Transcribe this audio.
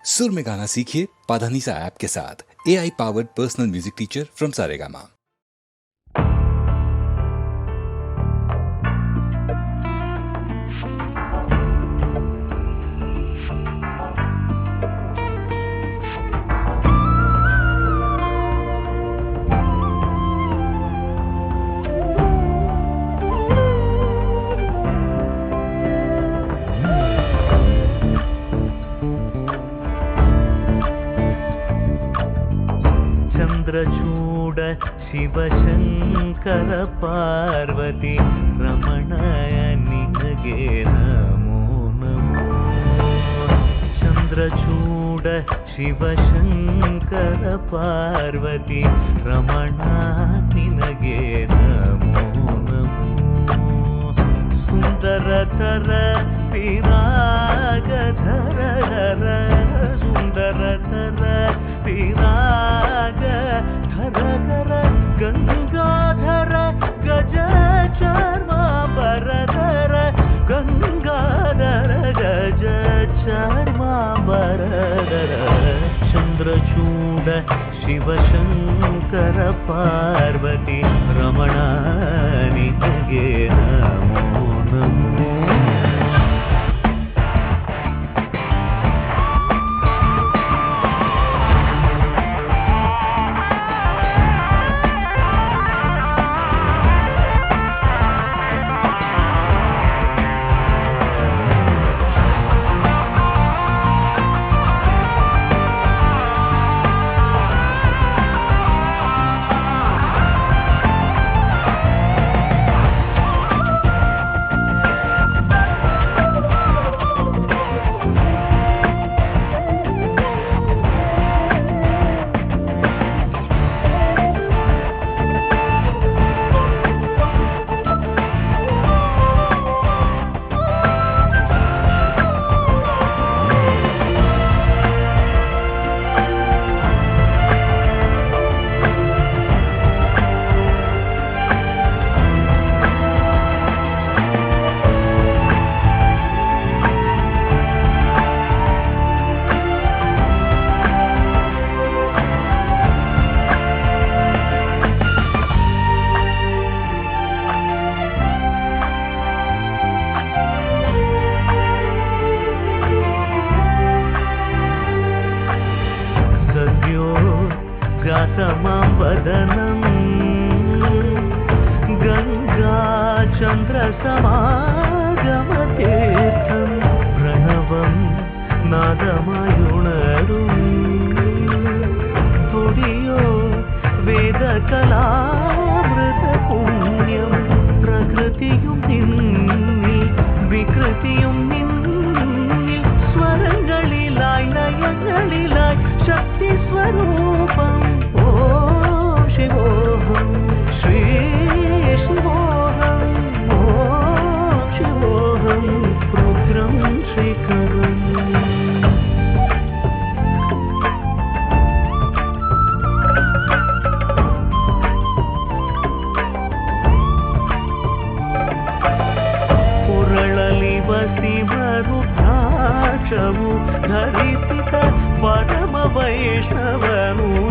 सुर में गाना सीखिए पाधानीसा ऐप के साथ। AI powered personal music teacher from Saregama. Chandrachooda Shivashankara Parvathi ರಮಣಯ ನಿನಗೆ ನಮೋ ನಮೋ. ಚಂದ್ರಚೂಡ ಶಿವಶಂಕರ ಪಾರ್ವತಿ ರಮಣ ನಿನಗೆ ನಮೋ ನಮೋ. ಸುಂದರತರ ಪಿರಾಗಧರ ಸುಂದರತರ ಪಿರಾಗ ಧರ ಗಂಗಾಧರ ಗಜ ಚರ್ಮಾಂಬರಧರ ಗಂಗಾಧರ ಗಜ ಚರ್ಮಾಂಬರಧರ. ಚಂದ್ರಚೂಡ ಶಿವಶಂಕರ ಪಾರ್ವತಿ ರಮಣ ನಿನಗೆ ನಮೋ ನಮೋ. वदनं गंगा चंद्र समागमतीर्थं प्रणवं नादमयुणरुं तुडियो वेदकलामृत पुण्यं प्रकृतियुं निन्निल विकृतियुं निन्निल स्वरंगलिलाय लयंगलिलाय शक्ति स्वरूपं ओम शिवोहं श्री शिवोहं ओम शिवोहं रुद्रं श्रीकरम्. पुरळलि वसिवरुद्राक्षवु धरिसित परम वैष्णवनु